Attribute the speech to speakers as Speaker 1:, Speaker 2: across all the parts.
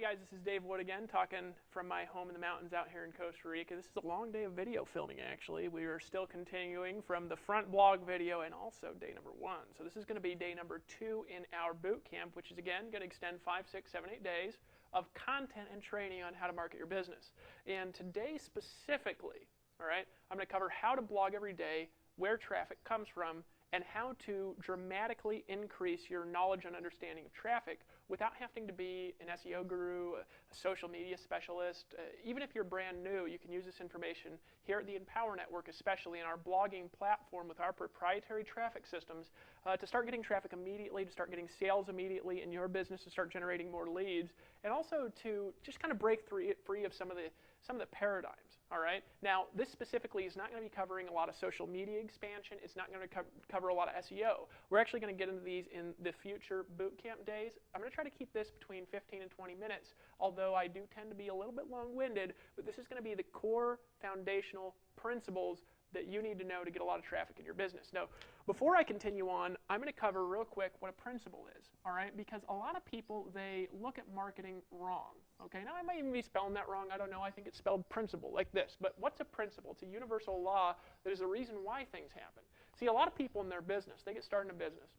Speaker 1: Hey guys, this is Dave Wood again, talking from my home in the mountains out here in Costa Rica. This is a long day of video filming, actually. We are still continuing from the front blog video and also day number 1. So this is going to be day number 2 in our boot camp, which is again going to extend 5, 6, 7, 8 days of content and training on how to market your business. And today specifically, all right, I'm going to cover how to blog every day, where traffic comes from, and how to dramatically increase your knowledge and understanding of traffic without having to be an SEO guru, a social media specialist. Even if you're brand new, you can use this information here at the Empower Network, especially in our blogging platform with our proprietary traffic systems, to start getting traffic immediately, to start getting sales immediately in your business, to start generating more leads, and also to just kind of break free of some of the paradigms. All right. Now, this specifically is not going to be covering a lot of social media expansion. It's not going to cover a lot of SEO. We're actually going to get into these in the future boot camp days. I'm going to try to keep this between 15 and 20 minutes, although I do tend to be a little bit long-winded, but this is going to be the core foundational principles that you need to know to get a lot of traffic in your business. Now, before I continue on, I'm going to cover real quick what a principle is, all right? Because a lot of people, they look at marketing wrong, okay? Now, I might even be spelling that wrong. I don't know. I think it's spelled principle like this. But what's a principle? It's a universal law that is the reason why things happen. See, a lot of people in their business, they get started in a business,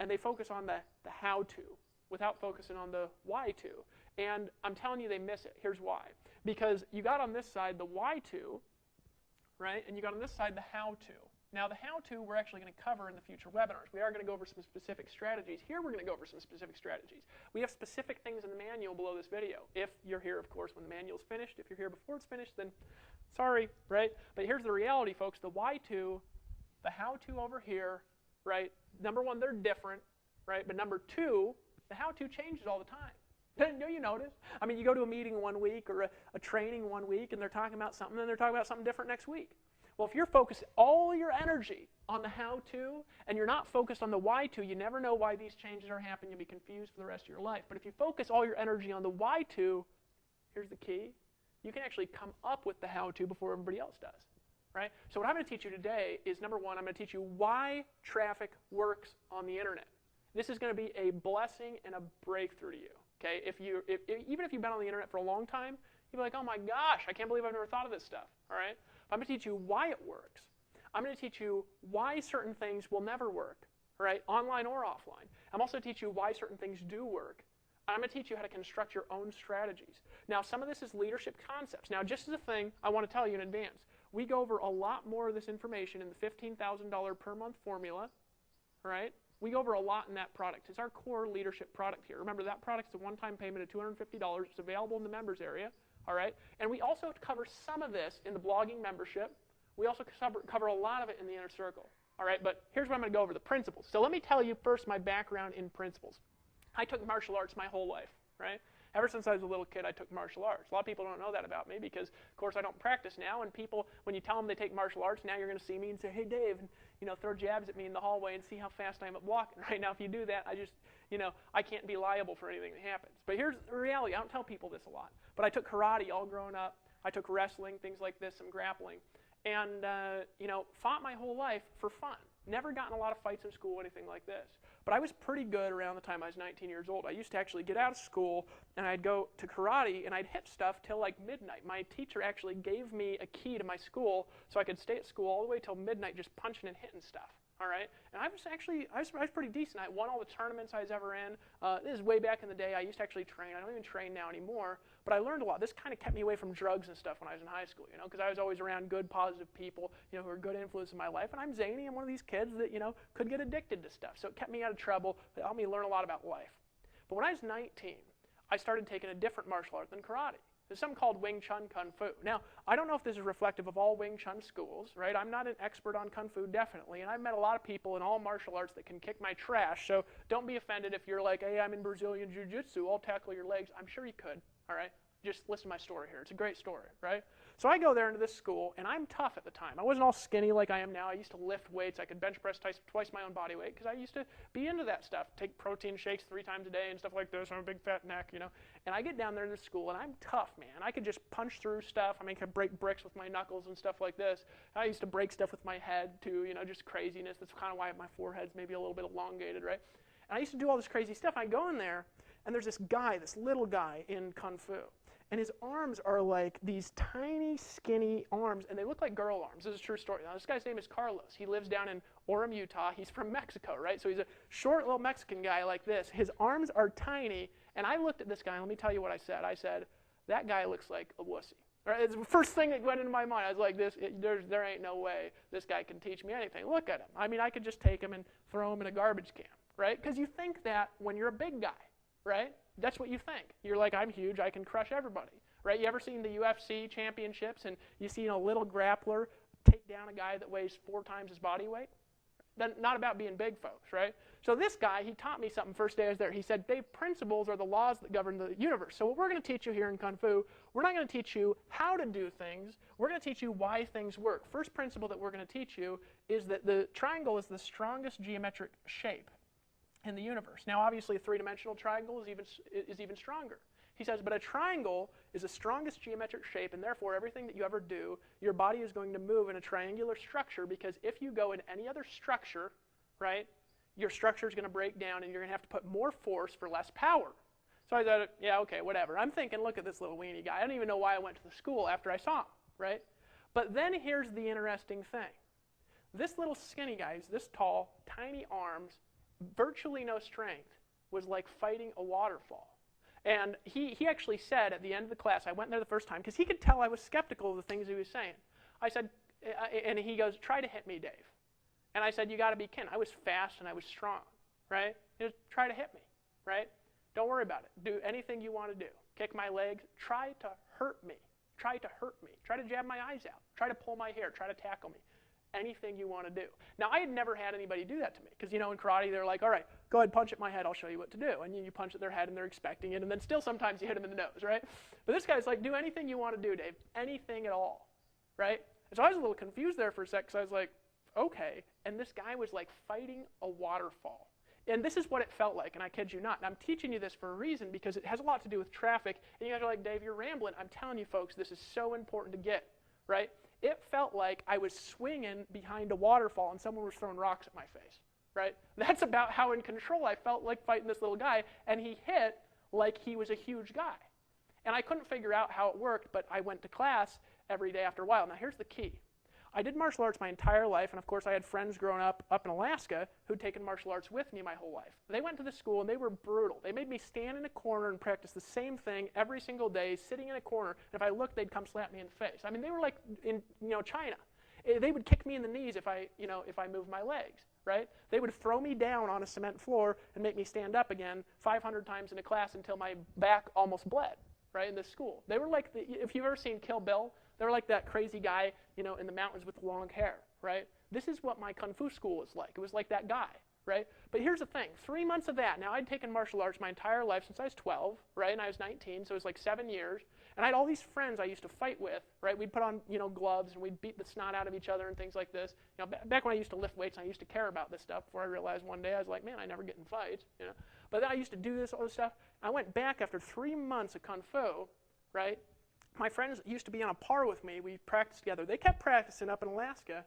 Speaker 1: and they focus on the how-to without focusing on the why-to. And I'm telling you, they miss it. Here's why. Because you got on this side the why-to, right? And you got on this side the how-to. Now, the how-to we're actually going to cover in the future webinars. We are going to go over some specific strategies. Here we're going to go over some specific strategies. We have specific things in the manual below this video. If you're here, of course, when the manual's finished. If you're here before it's finished, then sorry, right? But here's the reality, folks. The why-to, the how-to over here, right? Number one, they're different, right? But number two, the how-to changes all the time. Don't you notice? I mean, you go to a meeting one week or a training one week, and they're talking about something, and they're talking about something different next week. Well, if you're focused all your energy on the how-to, and you're not focused on the why-to, you never know why these changes are happening. You'll be confused for the rest of your life. But if you focus all your energy on the why-to, here's the key. You can actually come up with the how-to before everybody else does, right? So what I'm going to teach you today is, number one, I'm going to teach you why traffic works on the internet. This is going to be a blessing and a breakthrough to you. Okay, even if you've been on the internet for a long time, you'll be like, oh my gosh, I can't believe I've never thought of this stuff, all right? But I'm going to teach you why it works. I'm going to teach you why certain things will never work, all right, online or offline. I'm also going to teach you why certain things do work. I'm going to teach you how to construct your own strategies. Now, some of this is leadership concepts. Now, just as a thing, I want to tell you in advance, we go over a lot more of this information in the $15,000 per month formula, all right? We go over a lot in that product. It's our core leadership product here. Remember, that product's a one-time payment of $250. It's available in the members area, all right? And we also cover some of this in the blogging membership. We also cover a lot of it in the inner circle, all right? But here's what I'm going to go over, the principles. So let me tell you first my background in principles. I took martial arts my whole life, right? Ever since I was a little kid, I took martial arts. A lot of people don't know that about me because, of course, I don't practice now. And people, when you tell them they take martial arts, now you're going to see me and say, hey, Dave, and, throw jabs at me in the hallway and see how fast I am at blocking. Right now, if you do that, I can't be liable for anything that happens. But here's the reality. I don't tell people this a lot. But I took karate all growing up. I took wrestling, things like this, some grappling. And, fought my whole life for fun. Never gotten a lot of fights in school, anything like this. But I was pretty good around the time I was 19 years old. I used to actually get out of school, and I'd go to karate, and I'd hit stuff till like midnight. My teacher actually gave me a key to my school so I could stay at school all the way till midnight just punching and hitting stuff. All right? And I was pretty decent. I won all the tournaments I was ever in. This is way back in the day. I used to actually train. I don't even train now anymore. But I learned a lot. This kind of kept me away from drugs and stuff when I was in high school, because I was always around good, positive people, who were good influence in my life. And I'm zany. I'm one of these kids that, could get addicted to stuff. So it kept me out of trouble. It helped me learn a lot about life. But when I was 19, I started taking a different martial art than karate. There's something called Wing Chun Kung Fu. Now, I don't know if this is reflective of all Wing Chun schools, right? I'm not an expert on Kung Fu, definitely, and I've met a lot of people in all martial arts that can kick my trash, so don't be offended if you're like, hey, I'm in Brazilian Jiu-Jitsu, I'll tackle your legs. I'm sure you could, all right? Just listen to my story here. It's a great story, right? So I go there into this school, and I'm tough at the time. I wasn't all skinny like I am now. I used to lift weights. I could bench press twice my own body weight because I used to be into that stuff. Take protein shakes 3 times a day and stuff like this. I'm a big fat neck, And I get down there in this school, and I'm tough, man. I could just punch through stuff. I could break bricks with my knuckles and stuff like this. I used to break stuff with my head, too, just craziness. That's kind of why my forehead's maybe a little bit elongated, right? And I used to do all this crazy stuff. I go in there, And there's this guy, this little guy in Kung Fu. And his arms are like these tiny, skinny arms, and they look like girl arms. This is a true story. Now, this guy's name is Carlos. He lives down in Orem, Utah. He's from Mexico, right? So he's a short little Mexican guy like this. His arms are tiny, and I looked at this guy, and let me tell you what I said. I said, that guy looks like a wussy. Right? It's the first thing that went into my mind. I was like, there ain't no way this guy can teach me anything. Look at him. I mean, I could just take him and throw him in a garbage can, right? Because you think that when you're a big guy, right? That's what you think. You're like, I'm huge, I can crush everybody, right? You ever seen the UFC championships and you see a little grappler take down a guy that weighs 4 times his body weight? That's not about being big, folks, right? So this guy, he taught me something first day I was there. He said, Dave, principles are the laws that govern the universe. So what we're going to teach you here in Kung Fu, we're not going to teach you how to do things. We're going to teach you why things work. First principle that we're going to teach you is that the triangle is the strongest geometric shape in the universe. Now, obviously, a 3-dimensional triangle is even stronger. He says, but a triangle is the strongest geometric shape, and therefore everything that you ever do, your body is going to move in a triangular structure, because if you go in any other structure, right, your structure is going to break down, and you're going to have to put more force for less power. So I said, yeah, okay, whatever. I'm thinking, look at this little weenie guy. I don't even know why I went to the school after I saw him, right? But then here's the interesting thing. This little skinny guy, this tall, tiny arms, virtually no strength, was like fighting a waterfall. And he actually said at the end of the class, I went there the first time, because he could tell I was skeptical of the things he was saying. I said, and he goes, try to hit me, Dave. And I said, you got to be kidding. I was fast and I was strong, right? He goes, try to hit me, right? Don't worry about it. Do anything you want to do. Kick my legs. Try to hurt me. Try to hurt me. Try to jab my eyes out. Try to pull my hair. Try to tackle me. Anything you want to do. Now, I had never had anybody do that to me, because, in karate, they're like, all right, go ahead, punch at my head, I'll show you what to do. And you punch at their head, and they're expecting it, and then still sometimes you hit them in the nose, right? But this guy's like, do anything you want to do, Dave. Anything at all, right? And so I was a little confused there for a sec, because I was like, okay. And this guy was like fighting a waterfall. And this is what it felt like, and I kid you not. And I'm teaching you this for a reason, because it has a lot to do with traffic. And you guys are like, Dave, you're rambling. I'm telling you, folks, this is so important to get, right? It felt like I was swinging behind a waterfall and someone was throwing rocks at my face, right? That's about how in control I felt like fighting this little guy, and he hit like he was a huge guy. And I couldn't figure out how it worked, but I went to class every day after a while. Now, here's the key. I did martial arts my entire life, and of course I had friends growing up in Alaska who'd taken martial arts with me my whole life. They went to the school and they were brutal. They made me stand in a corner and practice the same thing every single day, sitting in a corner, and if I looked, they'd come slap me in the face. I mean, they were like in China. They would kick me in the knees if I moved my legs, right? They would throw me down on a cement floor and make me stand up again 500 times in a class until my back almost bled, right, in this school. They were like, if you've ever seen Kill Bill, they were like that crazy guy, in the mountains with the long hair, right? This is what my Kung Fu school was like. It was like that guy, right? But here's the thing. 3 months of that. Now, I'd taken martial arts my entire life since I was 12, right? And I was 19, so it was like 7 years. And I had all these friends I used to fight with, right? We'd put on, gloves, and we'd beat the snot out of each other and things like this. Back when I used to lift weights, I used to care about this stuff before I realized one day I was like, man, I never get in fights, But then I used to do all this stuff. I went back after 3 months of Kung Fu, right? My friends used to be on a par with me. We practiced together. They kept practicing up in Alaska.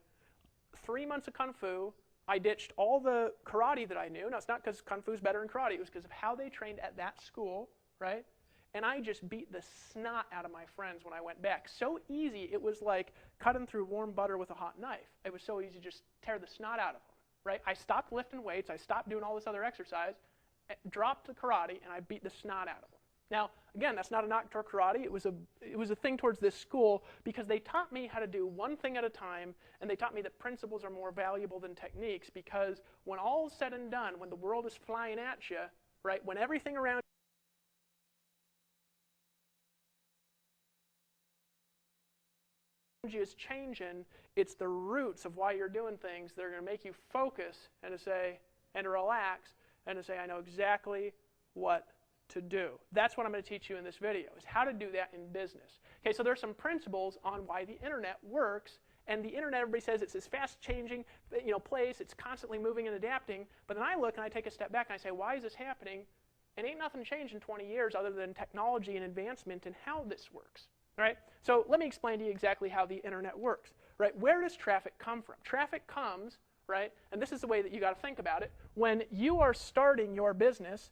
Speaker 1: 3 months of Kung Fu. I ditched all the karate that I knew. Now, it's not because Kung Fu's better than karate. It was because of how they trained at that school, right? And I just beat the snot out of my friends when I went back. So easy, it was like cutting through warm butter with a hot knife. It was so easy to just tear the snot out of them, right? I stopped lifting weights. I stopped doing all this other exercise, dropped the karate, and I beat the snot out of them. Now, again, that's not a knock toward karate. It was a thing towards this school, because they taught me how to do one thing at a time, and they taught me that principles are more valuable than techniques, because when all is said and done, when the world is flying at you, right, when everything around you is changing, it's the roots of why you're doing things that are going to make you focus and to relax and to say, I know exactly what to do. That's what I'm going to teach you in this video, is how to do that in business. Okay, so there's some principles on why the internet works, and the internet, everybody says it's this fast-changing, place, it's constantly moving and adapting, but then I look and I take a step back and I say, why is this happening? And ain't nothing changed in 20 years other than technology and advancement and how this works, right? So let me explain to you exactly how the internet works, right? Where does traffic come from? Traffic comes, right, and this is the way that you got to think about it, when you are starting your business.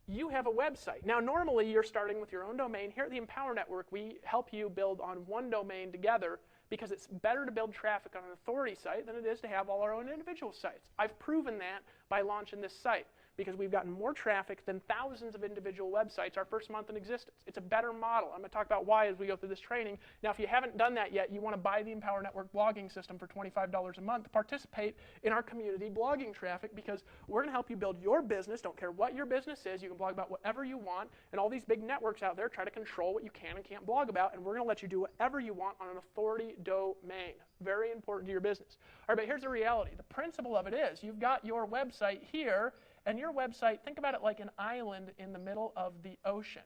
Speaker 1: you have a website. Now, normally you're starting with your own domain. Here at the Empower Network, we help you build on one domain together because it's better to build traffic on an authority site than it is to have all our own individual sites. I've proven that by launching this site because we've gotten more traffic than thousands of individual websites our first month in existence. It's a better model. I'm going to talk about why as we go through this training. Now, if you haven't done that yet, you want to buy the Empower Network blogging system for $25 a month to participate in our community blogging traffic because we're going to help you build your business. Don't care what your business is. You can blog about whatever you want, and all these big networks out there try to control what you can and can't blog about, and we're going to let you do whatever you want on an authority domain. Very important to your business. All right, but here's the reality. The principle of it is you've got your website here, and your website, think about it like an island in the middle of the ocean.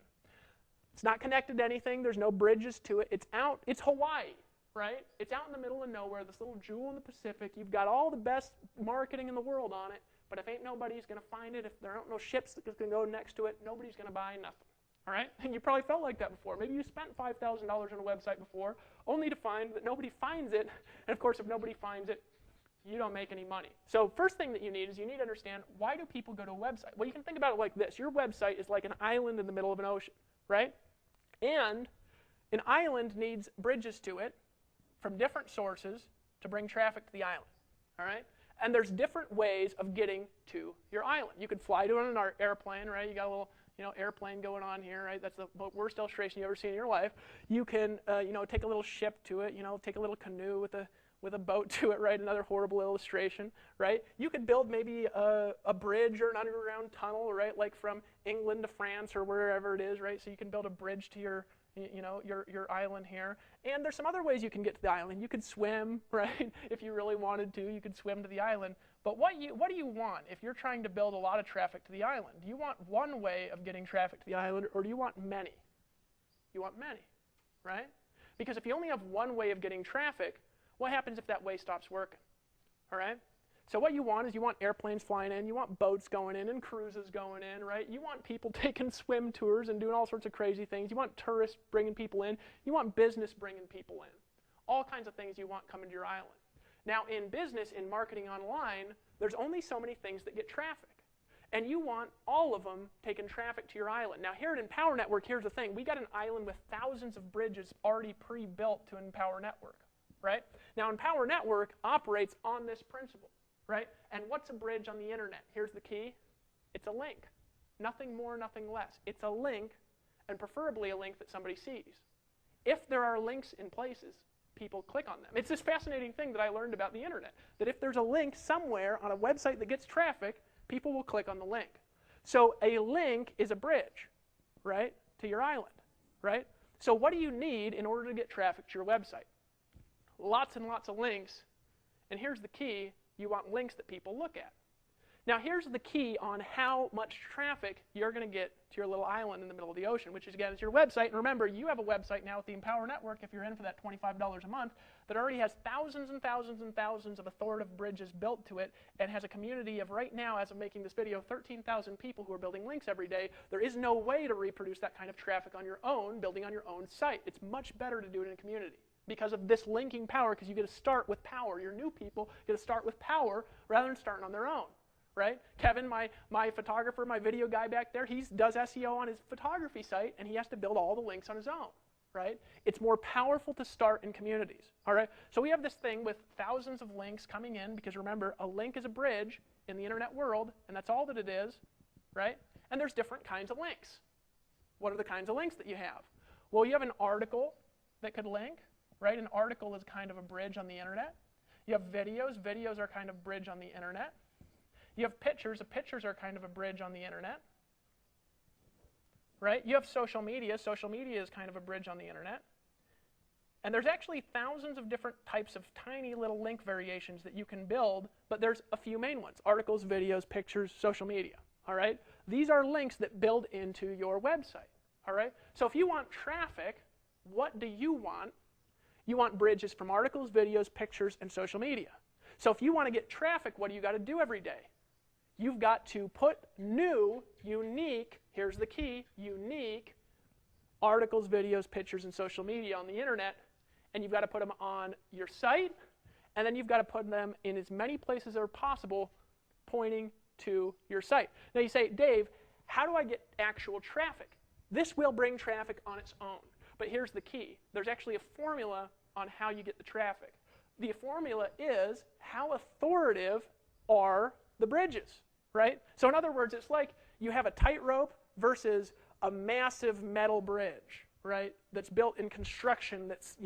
Speaker 1: It's not connected to anything. There's no bridges to it. It's Hawaii, right? It's out in the middle of nowhere, this little jewel in the Pacific. You've got all the best marketing in the world on it, but if ain't nobody's going to find it, if there aren't no ships that can go next to it, nobody's going to buy nothing. All right? And you probably felt like that before. Maybe you spent $5,000 on a website before, only to find that nobody finds it. And of course, if nobody finds it, you don't make any money. So first thing that you need is you need to understand, why do people go to a website? Well, you can think about it like this. Your website is like an island in the middle of an ocean, right? And an island needs bridges to it from different sources to bring traffic to the island, all right? And there's different ways of getting to your island. You could fly to it on an airplane, right? You got a little airplane going on here, right? That's the worst illustration you've ever seen in your life. You can, take a little ship to it, take a little canoe with a boat to it, right? Another horrible illustration, right? You could build maybe a bridge or an underground tunnel, right? Like from England to France or wherever it is, right? So you can build a bridge to your island here. And there's some other ways you can get to the island. You could swim, right? If you really wanted to, you could swim to the island. But what do you want if you're trying to build a lot of traffic to the island? Do you want one way of getting traffic to the island, or do you want many? You want many, right? Because if you only have one way of getting traffic, what happens if that way stops working? All right? So what you want is you want airplanes flying in, you want boats going in and cruises going in, right? You want people taking swim tours and doing all sorts of crazy things. You want tourists bringing people in. You want business bringing people in. All kinds of things you want coming to your island. Now, in business, in marketing online, there's only so many things that get traffic. And you want all of them taking traffic to your island. Now, here at Empower Network, here's the thing. We got an island with thousands of bridges already pre-built to Empower Network, right? Now, Empower Network operates on this principle, right? And what's a bridge on the internet? Here's the key. It's a link. Nothing more, nothing less. It's a link, and preferably a link that somebody sees. If there are links in places, people click on them. It's this fascinating thing that I learned about the internet, that if there's a link somewhere on a website that gets traffic, people will click on the link. So a link is a bridge, right, to your island, right? So what do you need in order to get traffic to your website? Lots and lots of links, and here's the key. You want links that people look at. Now, here's the key on how much traffic you're going to get to your little island in the middle of the ocean, which is, again, is your website. And remember, you have a website now with the Empower Network, if you're in for that $25 a month, that already has thousands and thousands and thousands of authoritative bridges built to it and has a community of, right now, as of making this video, 13,000 people who are building links every day. There is no way to reproduce that kind of traffic on your own, building on your own site. It's much better to do it in a community because of this linking power, because you get to start with power. Your new people get to start with power rather than starting on their own. Right? Kevin, my photographer, my video guy back there, he does SEO on his photography site, and he has to build all the links on his own. Right? It's more powerful to start in communities. All right? So we have this thing with thousands of links coming in, because remember, a link is a bridge in the internet world, and that's all that it is. Right? And there's different kinds of links. What are the kinds of links that you have? Well, you have an article that could link. Right? An article is kind of a bridge on the internet. You have videos. Videos are kind of a bridge on the internet. You have pictures. Pictures are kind of a bridge on the internet, right? You have social media. Social media is kind of a bridge on the internet. And there's actually thousands of different types of tiny little link variations that you can build, but there's a few main ones: articles, videos, pictures, social media, all right? These are links that build into your website, all right? So if you want traffic, what do you want? You want bridges from articles, videos, pictures, and social media. So if you want to get traffic, what do you got to do every day? You've got to put new, unique, here's the key, unique articles, videos, pictures, and social media on the internet, and you've got to put them on your site, and then you've got to put them in as many places as possible pointing to your site. Now you say, Dave, how do I get actual traffic? This will bring traffic on its own. But here's the key. There's actually a formula on how you get the traffic. The formula is how authoritative are the bridges, right? So in other words, it's like you have a tightrope versus a massive metal bridge, right? That's built in construction that's,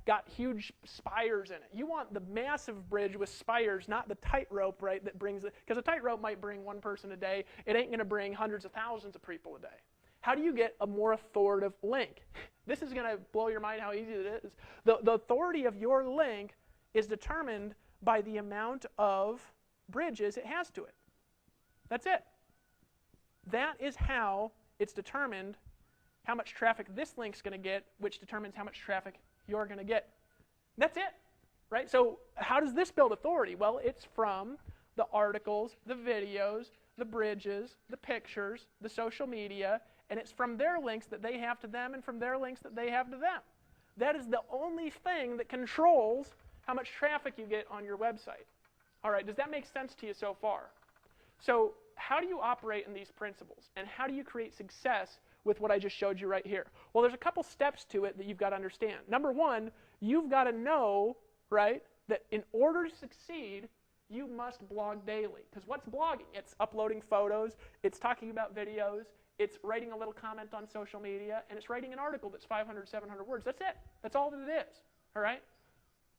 Speaker 1: got huge spires in it. You want the massive bridge with spires, not the tightrope, right, that brings it, because a tightrope might bring one person a day. It ain't going to bring hundreds of thousands of people a day. How do you get a more authoritative link? This is going to blow your mind how easy it is. The authority of your link is determined by the amount of bridges it has to it. That's it. That is how it's determined how much traffic this link's going to get, which determines how much traffic you're going to get. That's it, right? So how does this build authority? Well, it's from the articles, the videos, the bridges, the pictures, the social media, and it's from their links that they have to them and from their links that they have to them. That is the only thing that controls how much traffic you get on your website. All right, does that make sense to you so far? So how do you operate in these principles, and how do you create success with what I just showed you right here? Well, there's a couple steps to it that you've got to understand. Number one, you've got to know, right, that in order to succeed, you must blog daily. Because what's blogging? It's uploading photos, it's talking about videos, it's writing a little comment on social media, and it's writing an article that's 500, 700 words. That's it. That's all that it is. All right?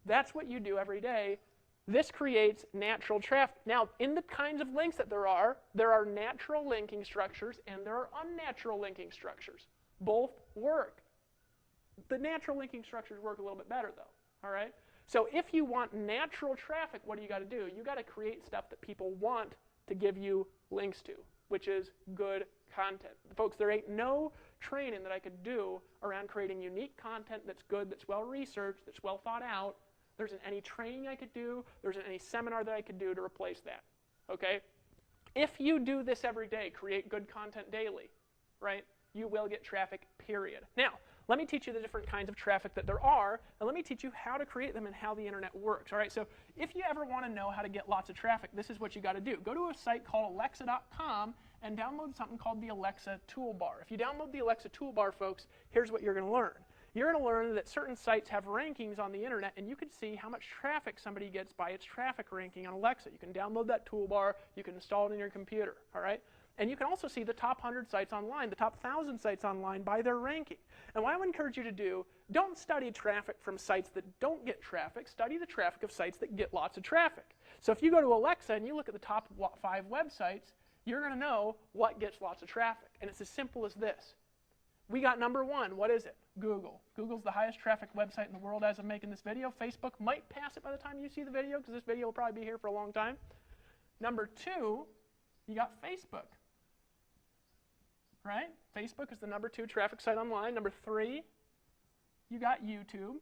Speaker 1: That's what you do every day. This creates natural traffic. Now, in the kinds of links that there are natural linking structures and there are unnatural linking structures. Both work. The natural linking structures work a little bit better, though. All right? So if you want natural traffic, what do you got to do? You got to create stuff that people want to give you links to, which is good content. Folks, there ain't no training that I could do around creating unique content that's good, that's well researched, that's well thought out. There isn't any training I could do. There isn't any seminar that I could do to replace that. Okay? If you do this every day, create good content daily, right, you will get traffic, period. Now, let me teach you the different kinds of traffic that there are, and let me teach you how to create them and how the internet works. All right, so if you ever want to know how to get lots of traffic, this is what you got to do. Go to a site called Alexa.com and download something called the Alexa Toolbar. If you download the Alexa Toolbar, folks, here's what you're going to learn. You're going to learn that certain sites have rankings on the internet, and you can see how much traffic somebody gets by its traffic ranking on Alexa. You can download that toolbar. You can install it in your computer. All right? And you can also see the top 100 sites online, the top 1,000 sites online by their ranking. And what I would encourage you to do, don't study traffic from sites that don't get traffic. Study the traffic of sites that get lots of traffic. So if you go to Alexa and you look at the top 5 websites, you're going to know what gets lots of traffic. And it's as simple as this. We got number 1. What is it? Google. Google's the highest traffic website in the world as of making this video. Facebook might pass it by the time you see the video, because this video will probably be here for a long time. Number 2, you got Facebook. Right? Facebook is the number 2 traffic site online. Number 3, you got YouTube.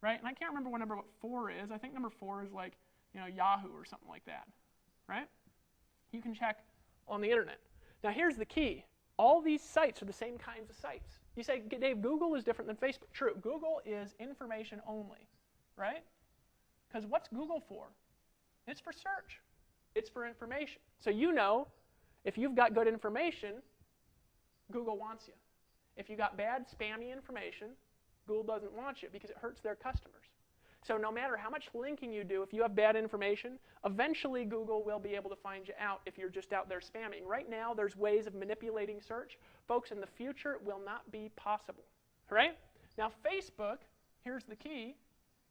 Speaker 1: Right? And I can't remember what number 4 is. I think number 4 is like, Yahoo or something like that. Right? You can check on the internet. Now here's the key. All these sites are the same kinds of sites. You say, Dave, Google is different than Facebook. True. Google is information only. Right? Because what's Google for? It's for search. It's for information. So if you've got good information, Google wants you. If you got bad, spammy information, Google doesn't want you because it hurts their customers. So no matter how much linking you do, if you have bad information, eventually Google will be able to find you out if you're just out there spamming. Right now, there's ways of manipulating search. Folks, in the future, it will not be possible. All right? Now, Facebook, here's the key,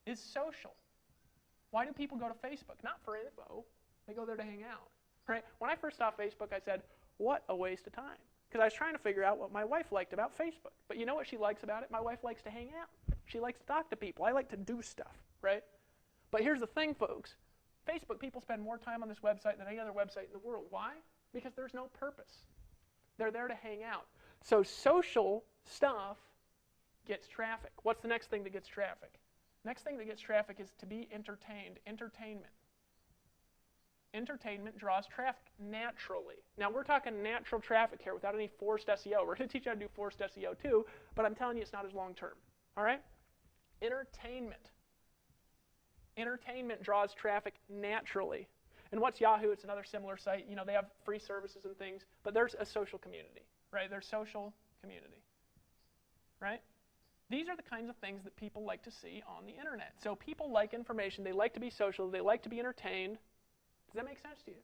Speaker 1: is social. Why do people go to Facebook? Not for info. They go there to hang out. Right? When I first saw Facebook, I said, what a waste of time. Because I was trying to figure out what my wife liked about Facebook. But you know what she likes about it? My wife likes to hang out. She likes to talk to people. I like to do stuff, right? But here's the thing, folks. Facebook, people spend more time on this website than any other website in the world. Why? Because there's no purpose. They're there to hang out. So social stuff gets traffic. What's the next thing that gets traffic? Next thing that gets traffic is to be entertained. Entertainment. Entertainment draws traffic naturally. Now, we're talking natural traffic here without any forced SEO. We're going to teach you how to do forced SEO too, but I'm telling you it's not as long term. All right? Entertainment. Entertainment draws traffic naturally. And what's Yahoo? It's another similar site. You know, they have free services and things, but there's a social community, right? There's social community, right? These are the kinds of things that people like to see on the internet. So people like information. They like to be social. They like to be entertained. Does that make sense to you?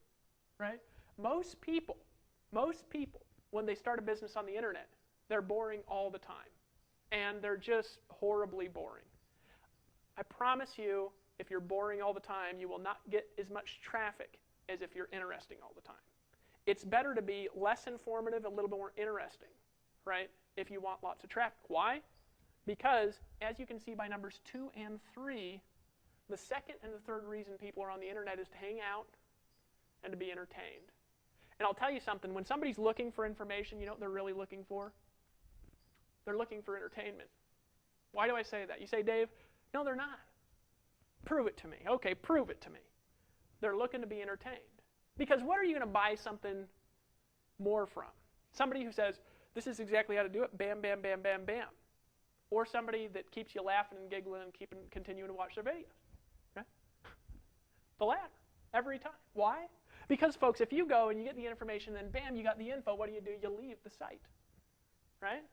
Speaker 1: Right? Most people, when they start a business on the internet, they're boring all the time. And they're just horribly boring. I promise you, if you're boring all the time, you will not get as much traffic as if you're interesting all the time. It's better to be less informative, a little bit more interesting, right? If you want lots of traffic. Why? Because, as you can see by numbers 2 and 3, the second and the third reason people are on the internet is to hang out and to be entertained. And I'll tell you something, when somebody's looking for information, you know what they're really looking for? They're looking for entertainment. Why do I say that? You say, Dave, no, they're not. Prove it to me. Okay, prove it to me. They're looking to be entertained. Because what are you going to buy something more from? Somebody who says, this is exactly how to do it, bam, bam, bam, bam, bam. Or somebody that keeps you laughing and giggling and continuing to watch their videos. Right? The latter, every time. Why? Because, folks, if you go and you get the information and bam, you got the info, what do? You leave the site. Right?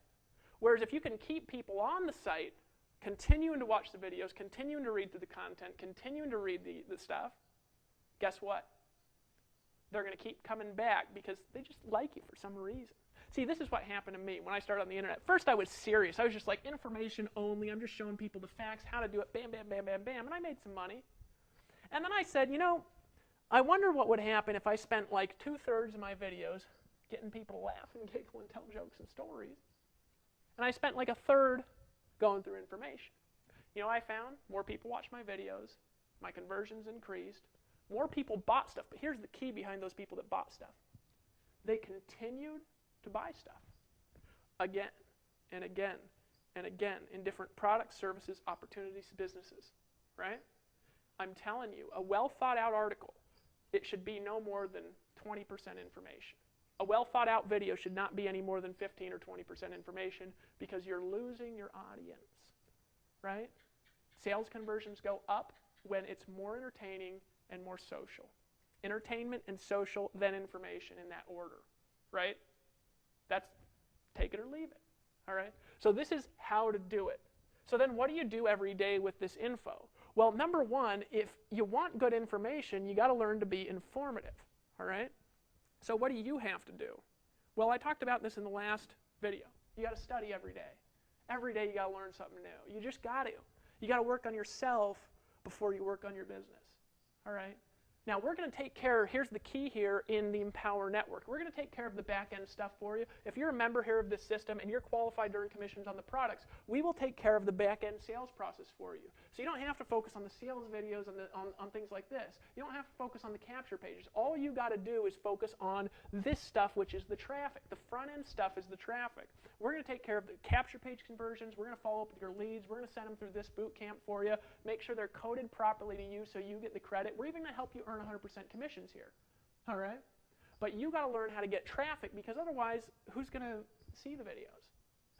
Speaker 1: Whereas if you can keep people on the site, continuing to watch the videos, continuing to read through the content, continuing to read the stuff, guess what? They're going to keep coming back because they just like you for some reason. See, this is what happened to me when I started on the internet. First, I was serious. I was just like, information only. I'm just showing people the facts, how to do it, bam, bam, bam, bam, bam. And I made some money. And then I said, you know, I wonder what would happen if I spent like 2/3 of my videos getting people to laugh and giggle and tell jokes and stories. And I spent like 1/3 going through information. You know, I found more people watched my videos, my conversions increased, more people bought stuff. But here's the key behind those people that bought stuff. They continued to buy stuff again and again and again in different products, services, opportunities, businesses, right? I'm telling you, a well-thought-out article, it should be no more than 20% information. A well-thought-out video should not be any more than 15 or 20% information because you're losing your audience, right? Sales conversions go up when it's more entertaining and more social. Entertainment and social, then information in that order, right? That's take it or leave it, all right? So this is how to do it. So then what do you do every day with this info? Well, number one, if you want good information, you got to learn to be informative, all right? So what do you have to do? Well, I talked about this in the last video. You got to study every day. Every day you got to learn something new. You just got to. You got to work on yourself before you work on your business, all right? Now, we're going to take care, here's the key here in the Empower Network. We're going to take care of the back-end stuff for you. If you're a member here of this system and you're qualified to earn commissions on the products, we will take care of the back-end sales process for you. So you don't have to focus on the sales videos and on things like this. You don't have to focus on the capture pages. All you got to do is focus on this stuff, which is the traffic. The front-end stuff is the traffic. We're going to take care of the capture page conversions. We're going to follow up with your leads. We're going to send them through this boot camp for you. Make sure they're coded properly to you so you get the credit. We're even going to help you earn 100% commissions here, all right? But you got to learn how to get traffic because otherwise, who's going to see the videos?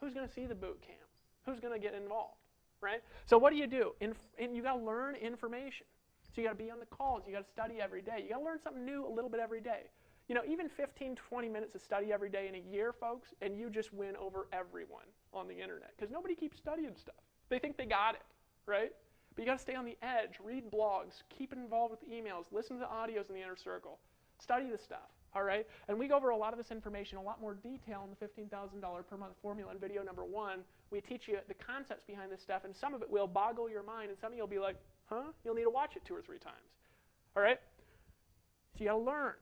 Speaker 1: Who's going to see the boot camp? Who's going to get involved, right? So what do? And you got to learn information. So you got to be on the calls. You got to study every day. You got to learn something new a little bit every day. You know, even 15, 20 minutes of study every day in a year, folks, and you just win over everyone on the internet because nobody keeps studying stuff. They think they got it, right? But you got to stay on the edge, read blogs, keep involved with the emails, listen to the audios in the inner circle, study the stuff, all right? And we go over a lot of this information, a lot more detail in the $15,000 per month formula in video number 1. We teach you the concepts behind this stuff, and some of it will boggle your mind, and some of you will be like, huh? You'll need to watch it 2 or 3 times, all right? So you got to learn,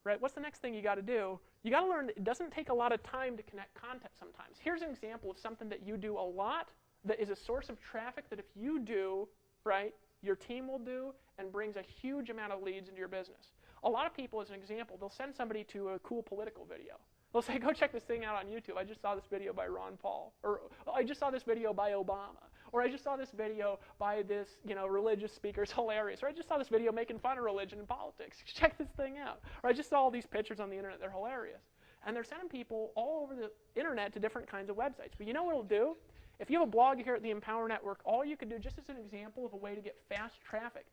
Speaker 1: right? What's the next thing you got to do? You got to learn that it doesn't take a lot of time to connect content sometimes. Here's an example of something that you do a lot that is a source of traffic that if you do, right, your team will do and brings a huge amount of leads into your business. A lot of people, as an example, they'll send somebody to a cool political video. They'll say, go check this thing out on YouTube. I just saw this video by Ron Paul. Or I just saw this video by Obama. Or I just saw this video by this, religious speaker. It's hilarious. Or I just saw this video making fun of religion and politics. Check this thing out. Or I just saw all these pictures on the internet. They're hilarious. And they're sending people all over the internet to different kinds of websites. But you know what it'll do? If you have a blog here at the Empower Network, all you can do, just as an example of a way to get fast traffic,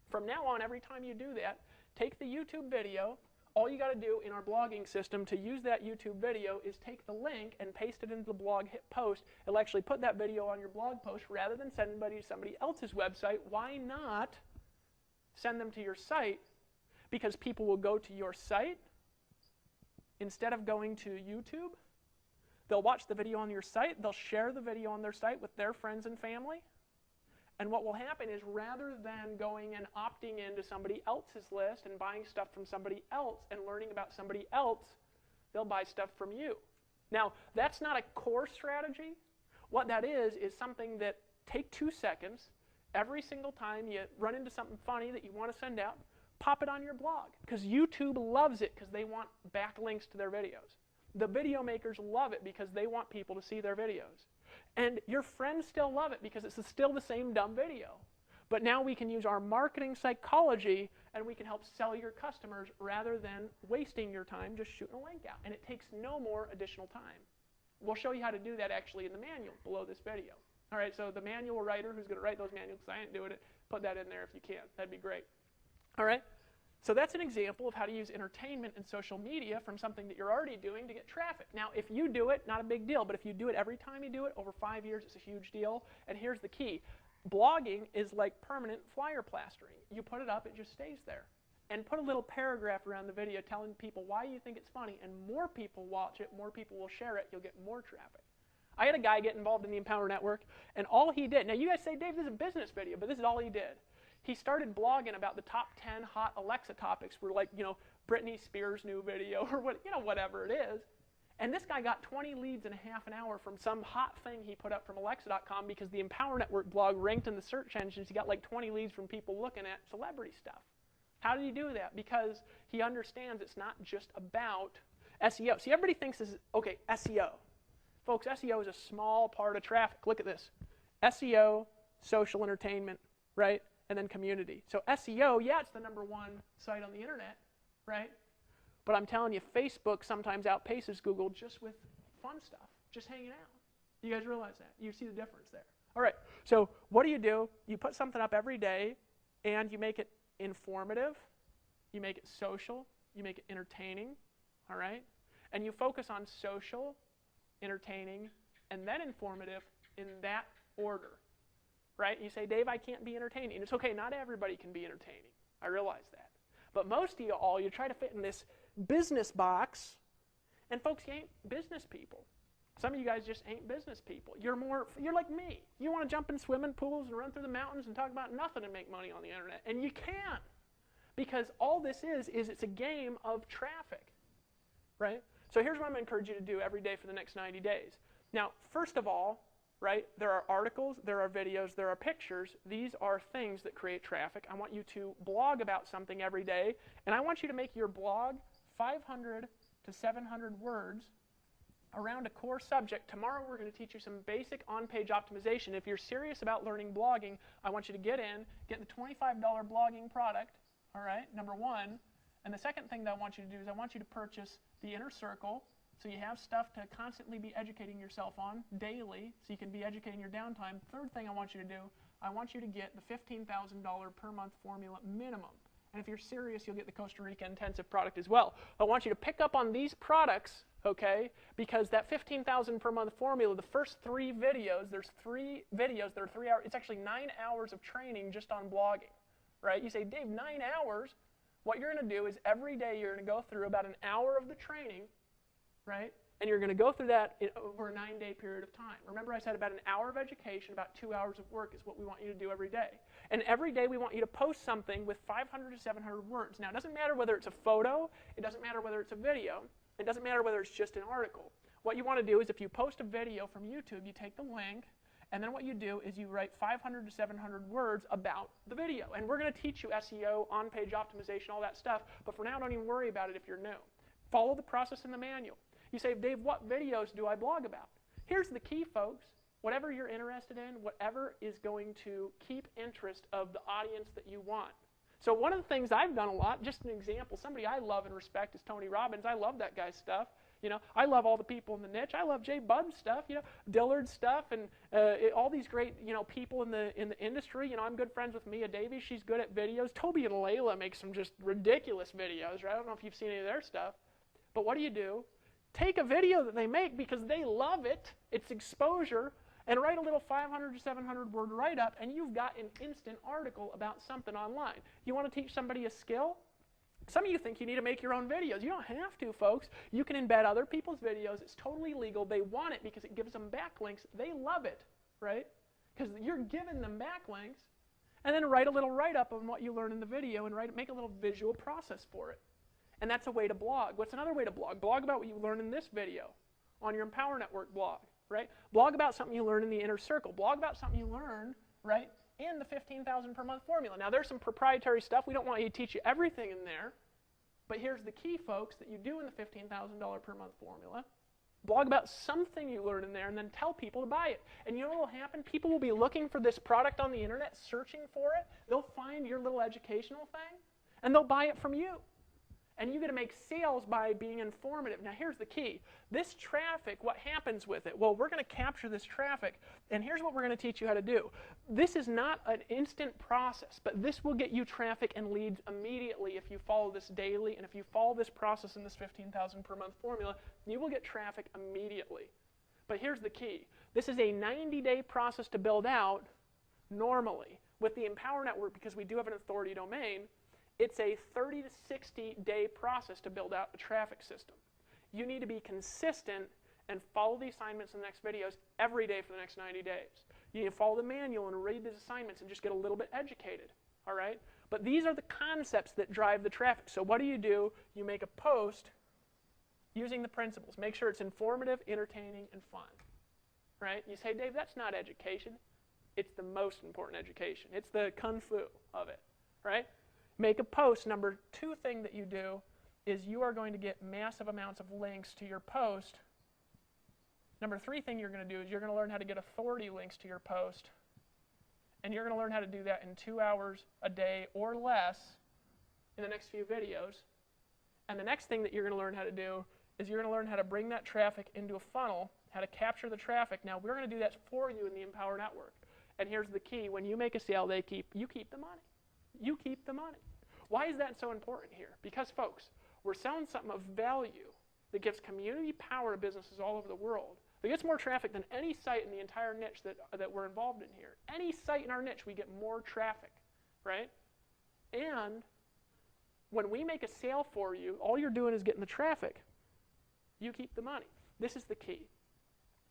Speaker 1: from now on, every time you do that, take the YouTube video. All you got to do in our blogging system to use that YouTube video is take the link and paste it into the blog, hit post. It'll actually put that video on your blog post rather than send somebody to somebody else's website. Why not send them to your site? Because people will go to your site instead of going to YouTube. They'll watch the video on your site. They'll share the video on their site with their friends and family. And what will happen is rather than going and opting into somebody else's list and buying stuff from somebody else and learning about somebody else, they'll buy stuff from you. Now, that's not a core strategy. What that is something that take 2 seconds every single time you run into something funny that you want to send out, pop it on your blog. Because YouTube loves it because they want backlinks to their videos. The video makers love it because they want people to see their videos. And your friends still love it because it's still the same dumb video. But now we can use our marketing psychology and we can help sell your customers rather than wasting your time just shooting a link out. And it takes no more additional time. We'll show you how to do that actually in the manual below this video. All right, so the manual writer who's going to write those manuals, because I ain't doing it, put that in there if you can. That'd be great. All right, so that's an example of how to use entertainment and social media from something that you're already doing to get traffic. Now, if you do it, not a big deal, but if you do it every time you do it, over 5 years, it's a huge deal. And here's the key. Blogging is like permanent flyer plastering. You put it up, it just stays there. And put a little paragraph around the video telling people why you think it's funny, and more people watch it, more people will share it, you'll get more traffic. I had a guy get involved in the Empower Network, and all he did, now you guys say, Dave, this is a business video, but this is all he did. He started blogging about the top 10 hot Alexa topics for, like, Britney Spears' new video or whatever it is. And this guy got 20 leads in a half an hour from some hot thing he put up from Alexa.com because the Empower Network blog ranked in the search engines. He got like 20 leads from people looking at celebrity stuff. How did he do that? Because he understands it's not just about SEO. See, everybody thinks this is, okay, SEO. Folks, SEO is a small part of traffic. Look at this. SEO, social entertainment, right? And then community. So SEO, yeah, it's the #1 site on the internet, right? But I'm telling you, Facebook sometimes outpaces Google just with fun stuff, just hanging out. You guys realize that? You see the difference there. All right, so what do? You put something up every day, and you make it informative, you make it social, you make it entertaining, all right? And you focus on social, entertaining, and then informative in that order. Right? You say, Dave, I can't be entertaining. And it's okay, not everybody can be entertaining. I realize that. But most of you try to fit in this business box, and folks, you ain't business people. Some of you guys just ain't business people. You're like me. You want to jump in swimming pools and run through the mountains and talk about nothing and make money on the internet. And you can't. Because all this is it's a game of traffic. Right? So here's what I'm going to encourage you to do every day for the next 90 days. Now, first of all, right? There are articles, there are videos, there are pictures. These are things that create traffic. I want you to blog about something every day, and I want you to make your blog 500 to 700 words around a core subject. Tomorrow we're going to teach you some basic on-page optimization. If you're serious about learning blogging, I want you to get the $25 blogging product, all right, #1. And the second thing that I want you to do is I want you to purchase the Inner Circle, so you have stuff to constantly be educating yourself on daily, so you can be educating your downtime. Third thing I want you to do, I want you to get the $15,000 per month formula minimum. And if you're serious, you'll get the Costa Rica Intensive product as well. I want you to pick up on these products, okay, because that $15,000 per month formula, the first 3 videos, there's 3 videos that are 3 hours. It's actually 9 hours of training just on blogging, right? You say, Dave, 9 hours? What you're going to do is every day you're going to go through about an hour of the training, right? And you're going to go through that over a 9-day period of time. Remember I said about an hour of education, about 2 hours of work is what we want you to do every day. And every day we want you to post something with 500 to 700 words. Now, it doesn't matter whether it's a photo, it doesn't matter whether it's a video, it doesn't matter whether it's just an article. What you want to do is if you post a video from YouTube, you take the link, and then what you do is you write 500 to 700 words about the video. And we're going to teach you SEO, on-page optimization, all that stuff, but for now, don't even worry about it if you're new. Follow the process in the manual. You say, Dave, what videos do I blog about? Here's the key, folks. Whatever you're interested in, whatever is going to keep interest of the audience that you want. So one of the things I've done a lot, just an example, somebody I love and respect is Tony Robbins. I love that guy's stuff. You know, I love all the people in the niche. I love Jay Budd's stuff, you know, Dillard's stuff, and all these great, you know, people in the industry. You know, I'm good friends with Mia Davies. She's good at videos. Toby and Layla make some just ridiculous videos, right? I don't know if you've seen any of their stuff. But what do? Take a video that they make because they love it. It's exposure. And write a little 500 to 700 word write-up, and you've got an instant article about something online. You want to teach somebody a skill? Some of you think you need to make your own videos. You don't have to, folks. You can embed other people's videos. It's totally legal. They want it because it gives them backlinks. They love it, right? Because you're giving them backlinks. And then write a little write-up on what you learn in the video and make a little visual process for it. And that's a way to blog. What's another way to blog? Blog about what you learn in this video on your Empower Network blog. Right? Blog about something you learn in the inner circle. Blog about something you learn, right, in the 15,000 per month formula. Now, there's some proprietary stuff. We don't want you to teach you everything in there. But here's the key, folks, that you do in the $15,000 per month formula. Blog about something you learn in there and then tell people to buy it. And you know what will happen? People will be looking for this product on the internet, searching for it. They'll find your little educational thing, and they'll buy it from you. And you get to make sales by being informative. Now, here's the key. This traffic, what happens with it? Well, we're going to capture this traffic, and here's what we're going to teach you how to do. This is not an instant process, but this will get you traffic and leads immediately if you follow this daily, and if you follow this process in this 15,000 per month formula, you will get traffic immediately. But here's the key. This is a 90-day process to build out normally. With the Empower Network, because we do have an authority domain, it's a 30 to 60-day process to build out a traffic system. You need to be consistent and follow the assignments in the next videos every day for the next 90 days. You need to follow the manual and read the assignments and just get a little bit educated, all right? But these are the concepts that drive the traffic. So what do? You make a post using the principles. Make sure it's informative, entertaining, and fun, right? You say, Dave, that's not education. It's the most important education. It's the kung fu of it, right? Make a post. Number 2 thing that you do is you are going to get massive amounts of links to your post. Number 3 thing you're going to do is you're going to learn how to get authority links to your post. And you're going to learn how to do that in 2 hours a day or less in the next few videos. And the next thing that you're going to learn how to do is you're going to learn how to bring that traffic into a funnel, how to capture the traffic. Now, we're going to do that for you in the Empower Network. And here's the key. When you make a sale, you keep the money. You keep the money. Why is that so important here? Because, folks, we're selling something of value that gives community power to businesses all over the world, that gets more traffic than any site in the entire niche that we're involved in here. Any site in our niche, we get more traffic, right? And when we make a sale for you, all you're doing is getting the traffic. You keep the money. This is the key.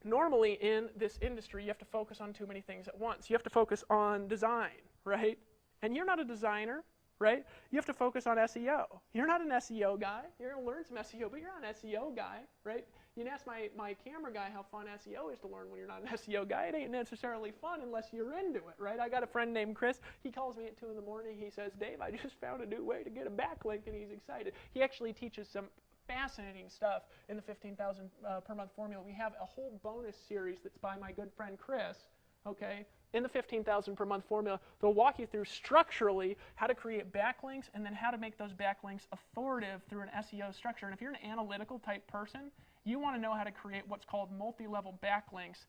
Speaker 1: Normally in this industry, you have to focus on too many things at once. You have to focus on design, right? And you're not a designer, right? You have to focus on SEO. You're not an SEO guy. You're going to learn some SEO, but you're not an SEO guy, right? You can ask my camera guy how fun SEO is to learn when you're not an SEO guy. It ain't necessarily fun unless you're into it, right? I got a friend named Chris. He calls me at 2 in the morning. He says, Dave, I just found a new way to get a backlink, and he's excited. He actually teaches some fascinating stuff in the 15,000 per month formula. We have a whole bonus series that's by my good friend Chris, okay? In the 15,000 per month formula, they'll walk you through structurally how to create backlinks and then how to make those backlinks authoritative through an SEO structure. And if you're an analytical type person, you want to know how to create what's called multi-level backlinks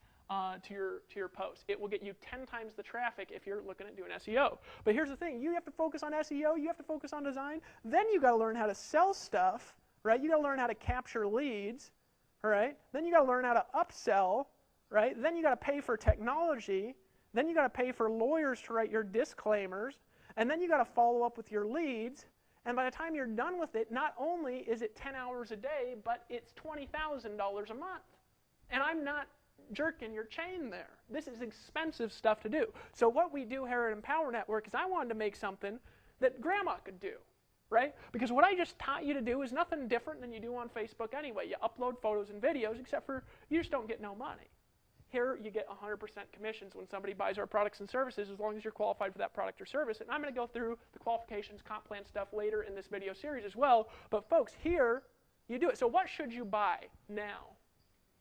Speaker 1: to your post. It will get you 10 times the traffic if you're looking at doing SEO. But here's the thing. You have to focus on SEO. You have to focus on design. Then you got to learn how to sell stuff, right? You got to learn how to capture leads, all right? Then you got to learn how to upsell, right? Then you got to pay for technology. Then you got to pay for lawyers to write your disclaimers, and then you got to follow up with your leads. And by the time you're done with it, not only is it 10 hours a day, but it's $20,000 a month. And I'm not jerking your chain there. This is expensive stuff to do. So what we do here at Empower Network is I wanted to make something that grandma could do, right? Because what I just taught you to do is nothing different than you do on Facebook anyway. You upload photos and videos, except for you just don't get no money. Here, you get 100% commissions when somebody buys our products and services as long as you're qualified for that product or service. And I'm going to go through the qualifications, comp plan stuff later in this video series as well. But folks, here, you do it. So what should you buy now?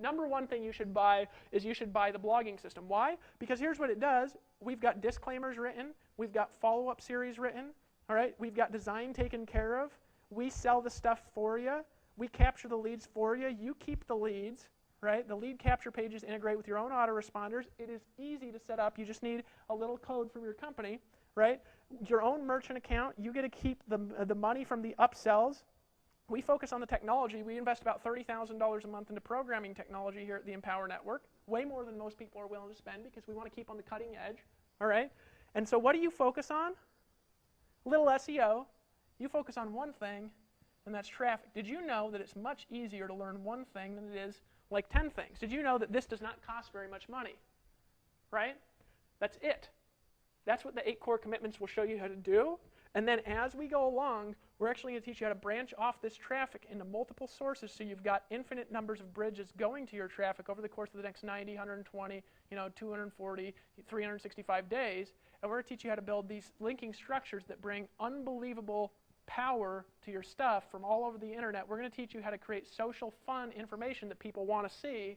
Speaker 1: Number 1 thing you should buy is you should buy the blogging system. Why? Because here's what it does. We've got disclaimers written. We've got follow-up series written. All right? We've got design taken care of. We sell the stuff for you. We capture the leads for you. You keep the leads, right? The lead capture pages integrate with your own autoresponders. It is easy to set up. You just need a little code from your company, right? Your own merchant account. You get to keep the money from the upsells. We focus on the technology. We invest about $30,000 a month into programming technology here at the Empower Network, way more than most people are willing to spend because we want to keep on the cutting edge, all right? And so what do you focus on? Little SEO. You focus on one thing, and that's traffic. Did you know that it's much easier to learn one thing than it is like 10 things? Did you know that this does not cost very much money, right? That's it. That's what the 8 core commitments will show you how to do. And then as we go along, we're actually going to teach you how to branch off this traffic into multiple sources so you've got infinite numbers of bridges going to your traffic over the course of the next 90, 120, 240, 365 days. And we're going to teach you how to build these linking structures that bring unbelievable power to your stuff from all over the internet. We're going to teach you how to create social, fun information that people want to see,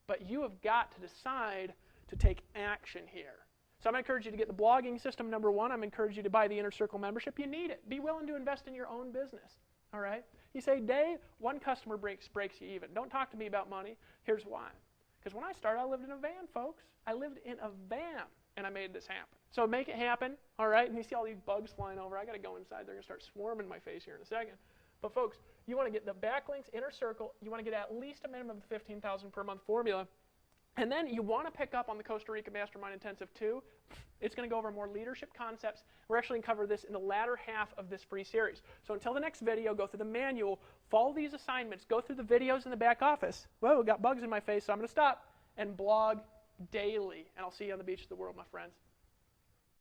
Speaker 1: but you have got to decide to take action here. So I'm going to encourage you to get the blogging system, number 1. I'm going to encourage you to buy the Inner Circle membership. You need it. Be willing to invest in your own business. All right? You say, Dave, one customer breaks you even. Don't talk to me about money. Here's why. Because when I started, I lived in a van, folks. I lived in a van, and I made this happen. So make it happen. All right? And you see all these bugs flying over. I got to go inside. They're going to start swarming in my face here in a second. But folks, you want to get the backlinks, Inner Circle. You want to get at least a minimum of the 15,000 per month formula. And then you want to pick up on the Costa Rica Mastermind Intensive 2. It's going to go over more leadership concepts. We're actually going to cover this in the latter half of this free series. So until the next video, go through the manual, follow these assignments, go through the videos in the back office. Whoa, got bugs in my face, so I'm going to stop. And blog daily. And I'll see you on the beach of the world, my friends.